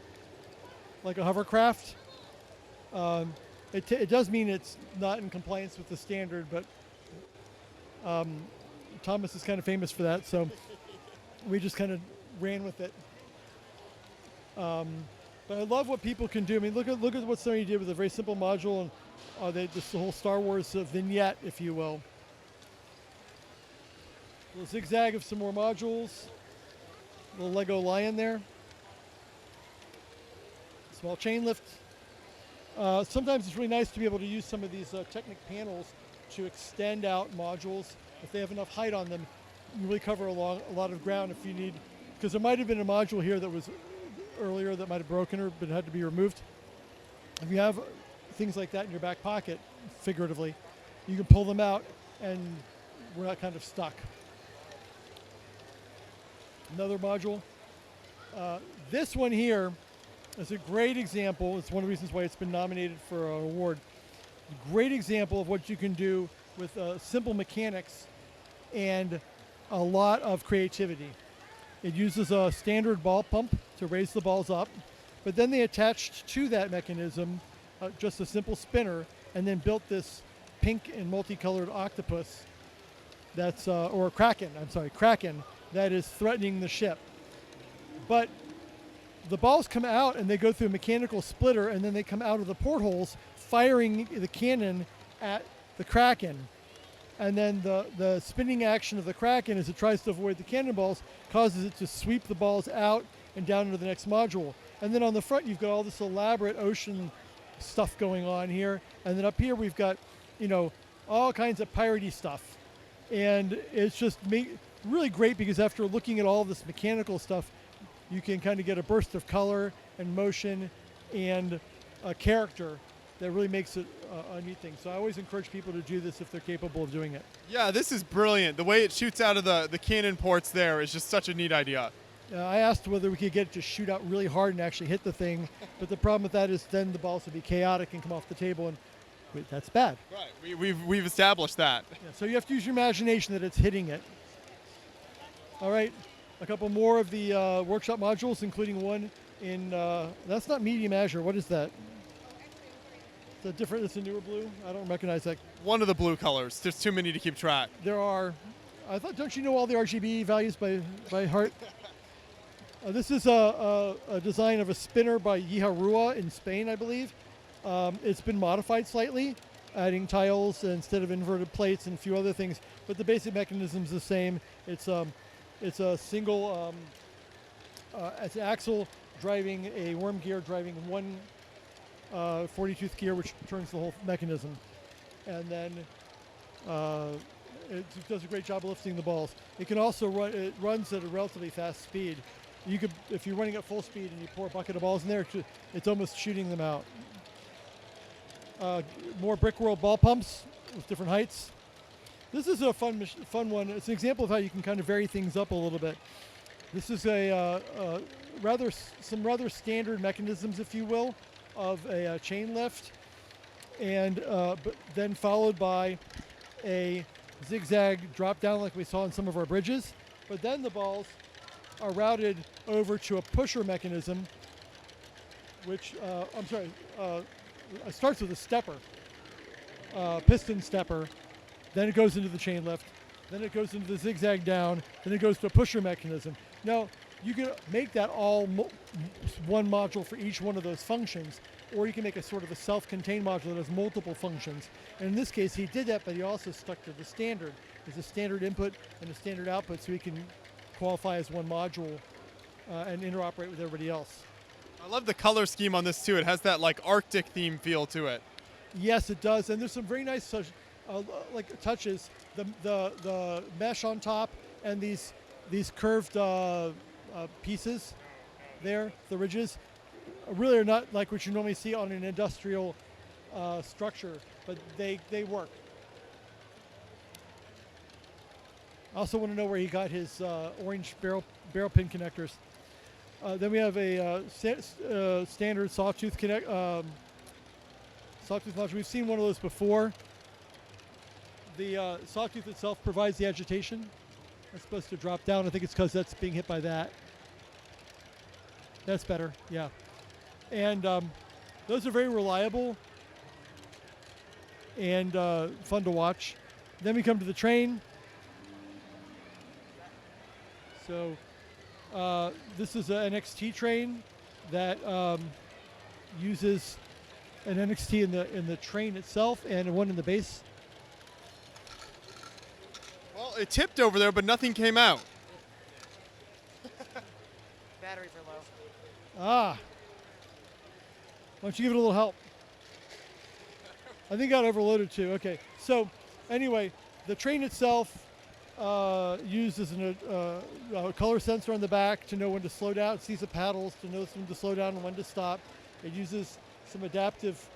like a hovercraft. It does mean it's not in compliance with the standard, but Thomas is kind of famous for that, so we just kind of ran with it. But I love what people can do. I mean, look at what somebody did with a very simple module and this whole Star Wars vignette, if you will. A little zigzag of some more modules. A little Lego lion there. Small chain lift. Sometimes it's really nice to be able to use some of these Technic panels to extend out modules. If they have enough height on them, you really cover a lot of ground if you need, because there might have been a module here that was earlier that might have broken or but had to be removed. If you have things like that in your back pocket, figuratively, you can pull them out and we're not kind of stuck. Another module. This one here is a great example. It's one of the reasons why it's been nominated for an award. A great example of what you can do with simple mechanics and a lot of creativity. It uses a standard ball pump to raise the balls up, but then they attached to that mechanism just a simple spinner and then built this pink and multicolored octopus that's, or kraken, kraken, that is threatening the ship. But the balls come out and they go through a mechanical splitter and then they come out of the portholes firing the cannon at the kraken. And then the spinning action of the kraken as it tries to avoid the cannonballs causes it to sweep the balls out and down into the next module. And then on the front you've got all this elaborate ocean stuff going on here. And then up here we've got, all kinds of piratey stuff. And it's just really great because after looking at all this mechanical stuff, you can kind of get a burst of color and motion and a character that really makes it a neat thing. So I always encourage people to do this if they're capable of doing it. Yeah, this is brilliant. The way it shoots out of the cannon ports there is just such a neat idea. I asked whether we could get it to shoot out really hard and actually hit the thing, but the problem with that is then the balls would be chaotic and come off the table, and that's bad. Right, we've established that. Yeah, so you have to use your imagination that it's hitting it. All right, a couple more of the workshop modules, including one in, that's not medium azure, what is that? It's a newer blue. I don't recognize that. One of the blue colors. There's too many to keep track. There are. Don't you know all the RGB values by heart? This is a design of a spinner by Yiharua in Spain, I believe. It's been modified slightly, adding tiles instead of inverted plates and a few other things, but the basic mechanism is the same. It's a single it's an axle driving a worm gear, driving one 40-tooth gear, which turns the whole mechanism. And then it does a great job of lifting the balls. It can also run, it runs at a relatively fast speed. You could, if you're running at full speed and you pour a bucket of balls in there, it's almost shooting them out. More brick world ball pumps with different heights. This is a fun one. It's an example of how you can kind of vary things up a little bit. This is some rather standard mechanisms, if you will, of a chain lift, and but then followed by a zigzag drop down like we saw in some of our bridges. But then the balls are routed over to a pusher mechanism, which it starts with a stepper, piston stepper, then it goes into the chain lift, then it goes into the zigzag down, then it goes to a pusher mechanism. Now, you can make that all one module for each one of those functions, or you can make a sort of a self-contained module that has multiple functions. And in this case, he did that, but he also stuck to the standard. There's a standard input and a standard output, so he can qualify as one module and interoperate with everybody else. I love the color scheme on this too. It has that like Arctic theme feel to it. Yes, it does, and there's some very nice like touches. The mesh on top and these curved pieces there, the ridges, really are not like what you normally see on an industrial structure, but they work. I also want to know where he got his orange barrel pin connectors. Then we have a standard sawtooth sawtooth module. We've seen one of those before. The sawtooth itself provides the agitation. It's supposed to drop down. I think it's because that's being hit by that. That's better, yeah. And those are very reliable and fun to watch. Then we come to the train. So this is an NXT train that uses an NXT in the train itself and one in the base. Well, it tipped over there, but nothing came out. Batteries are low. Ah. Why don't you give it a little help? I think I got overloaded too. Okay. So anyway, the train itself uses a color sensor on the back to know when to slow down. It sees the paddles to know when to slow down and when to stop. It uses some adaptive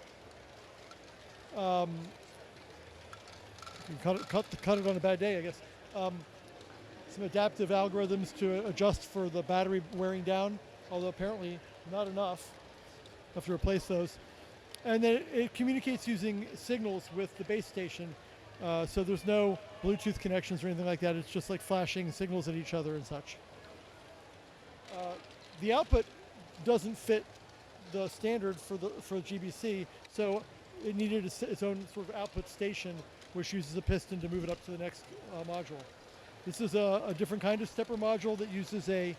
you can cut it on a bad day, I guess. Some adaptive algorithms to adjust for the battery wearing down, although apparently not enough. Have to replace those. And then it communicates using signals with the base station. So there's no Bluetooth connections or anything like that. It's just like flashing signals at each other and such. The output doesn't fit the standard for GBC, so it needed its own sort of output station, which uses a piston to move it up to the next module. This is a different kind of stepper module that uses a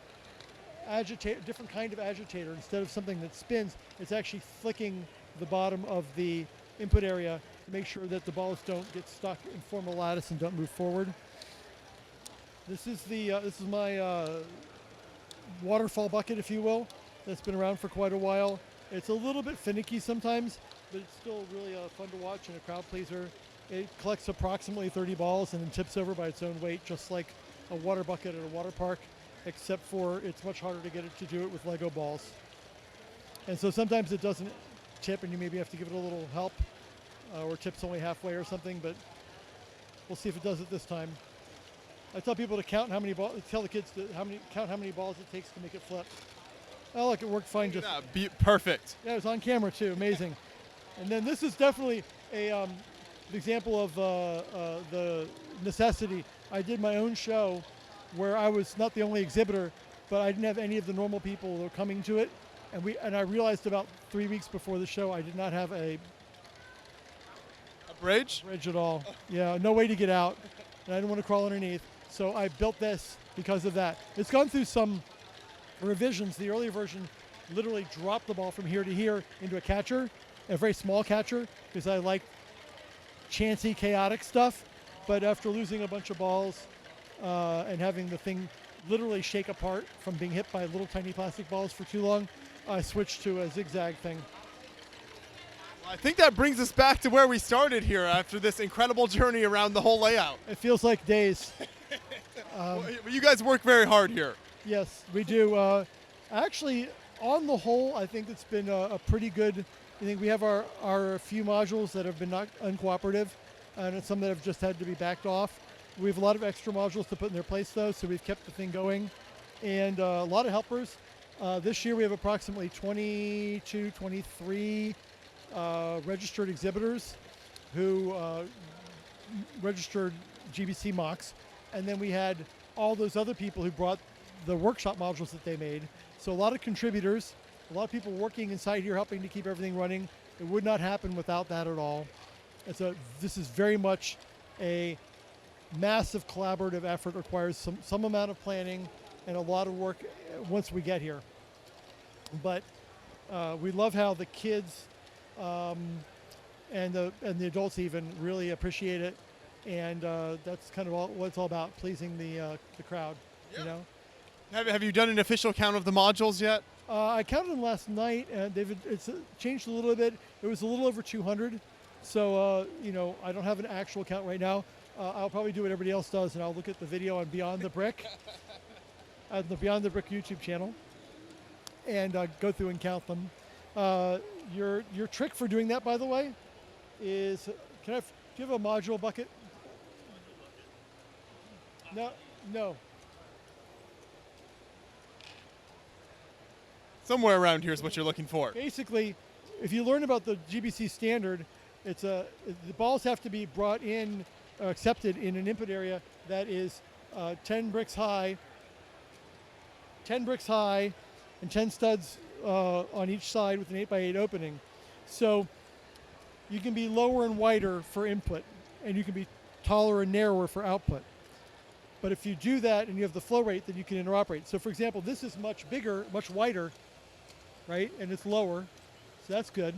different kind of agitator. Instead of something that spins, it's actually flicking the bottom of the input area to make sure that the balls don't get stuck and form a lattice and don't move forward. This is my waterfall bucket, if you will, that's been around for quite a while. It's a little bit finicky sometimes, but it's still really fun to watch and a crowd pleaser. It collects approximately 30 balls and then tips over by its own weight, just like a water bucket at a water park, except for it's much harder to get it to do it with Lego balls. And so sometimes it doesn't tip and you maybe have to give it a little help, or tips only halfway or something, but we'll see if it does it this time. I tell people to count how many balls, tell the kids to count how many balls it takes to make it flip. Oh look, it worked fine just. Yeah, perfect. Yeah, it was on camera too, amazing. And then this is definitely an example of the necessity. I did my own show where I was not the only exhibitor, but I didn't have any of the normal people that were coming to it. And I realized about 3 weeks before the show I did not have a bridge at all. Yeah, no way to get out. And I didn't want to crawl underneath. So I built this because of that. It's gone through some revisions, the earlier version literally dropped the ball from here to here into a catcher, a very small catcher, because I like chancy, chaotic stuff. But after losing a bunch of balls and having the thing literally shake apart from being hit by little tiny plastic balls for too long, I switched to a zigzag thing. I think that brings us back to where we started here after this incredible journey around the whole layout. It feels like days. Well, you guys work very hard here. Yes, we do. Actually, on the whole, I think it's been a pretty good. I think we have our few modules that have been not uncooperative, and some that have just had to be backed off. We have a lot of extra modules to put in their place, though, so we've kept the thing going. And a lot of helpers. This year we have approximately 22, 23 registered exhibitors who registered GBC mocks. And then we had all those other people who brought the workshop modules that they made. So a lot of contributors, a lot of people working inside here helping to keep everything running. It would not happen without that at all. And so this is very much a massive collaborative effort, requires some amount of planning and a lot of work once we get here. But we love how the kids and the adults even really appreciate it, and that's kind of what it's all about, pleasing the crowd. Yeah. You know. Have you done an official count of the modules yet? I counted them last night, and it's changed a little bit. It was a little over 200, so you know, I don't have an actual count right now. I'll probably do what everybody else does, and I'll look at the video on Beyond the Brick, the Beyond the Brick YouTube channel, and go through and count them. Your trick for doing that, by the way, is do you have a module bucket? No. Somewhere around here is what you're looking for. Basically, if you learn about the GBC standard, the balls have to be brought in, accepted in an input area that is 10 bricks high, and 10 studs on each side with an 8x8 opening. So you can be lower and wider for input, and you can be taller and narrower for output. But if you do that and you have the flow rate, then you can interoperate. So for example, this is much bigger, much wider, right? And it's lower, so that's good.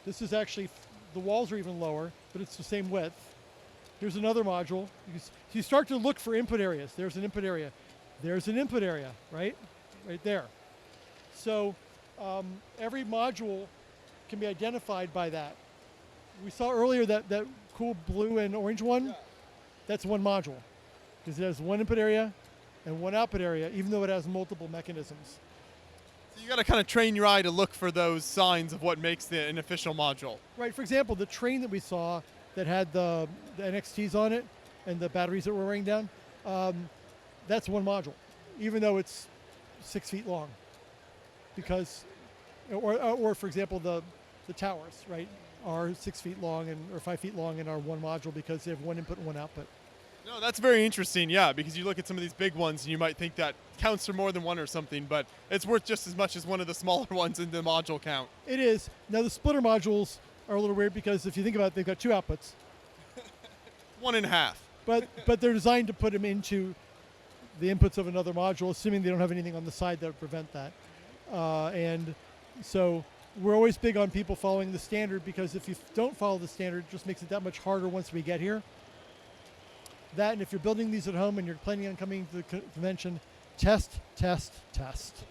This is actually, the walls are even lower, but it's the same width. Here's another module. You start to look for input areas. There's an input area. There's an input area, right? Right there. So every module can be identified by that. We saw earlier that cool blue and orange one. Yeah. That's one module, because it has one input area and one output area, even though it has multiple mechanisms. So you got to kind of train your eye to look for those signs of what makes an official module. Right. For example, the train that we saw that had the NXTs on it and the batteries that were wearing down, that's one module, even though it's 6 feet long. Because, or for example, the towers, right, are 6 feet long or 5 feet long and are one module because they have one input and one output. No, that's very interesting, yeah, because you look at some of these big ones and you might think that counts for more than one or something, but it's worth just as much as one of the smaller ones in the module count. It is. Now, the splitter modules are a little weird because if you think about it, they've got two outputs. 1.5. But they're designed to put them into the inputs of another module, assuming they don't have anything on the side that would prevent that. And so we're always big on people following the standard, because if you don't follow the standard, it just makes it that much harder once we get here. That, and if you're building these at home and you're planning on coming to the convention, test, test, test.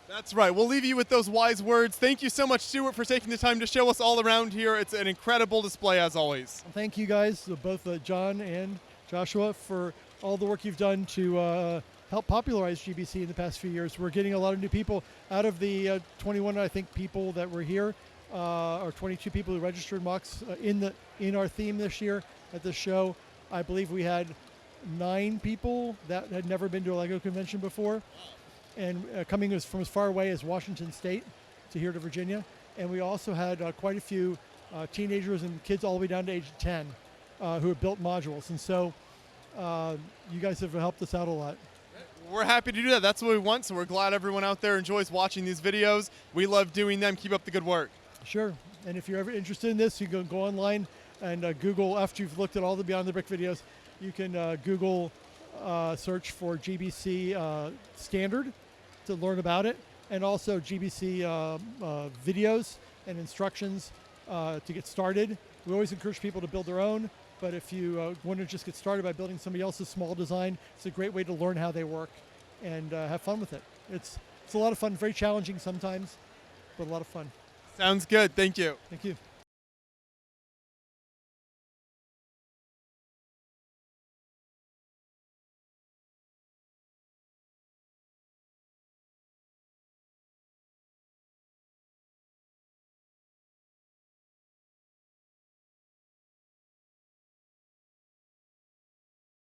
That's right. We'll leave you with those wise words. Thank you so much, Stuart, for taking the time to show us all around here. It's an incredible display, as always. Thank you guys, both John and Joshua, for all the work you've done to help popularize GBC in the past few years. We're getting a lot of new people. Out of the 21, I think, people that were here, or 22 people who registered mocks in our theme this year at the show, I believe we had 9 people that had never been to a LEGO convention before, and coming from as far away as Washington State to here to Virginia. And we also had quite a few teenagers and kids all the way down to age 10 who have built modules. And so you guys have helped us out a lot. We're happy to do that. That's what we want, so we're glad everyone out there enjoys watching these videos. We love doing them. Keep up the good work. Sure. And if you're ever interested in this, you can go online and Google, after you've looked at all the Beyond the Brick videos, you can Google search for GBC standard, to learn about it, and also GBC videos and instructions to get started. We always encourage people to build their own, but if you want to just get started by building somebody else's small design, it's a great way to learn how they work and have fun with it. It's a lot of fun, very challenging sometimes, but a lot of fun. Sounds good. Thank you. Thank you.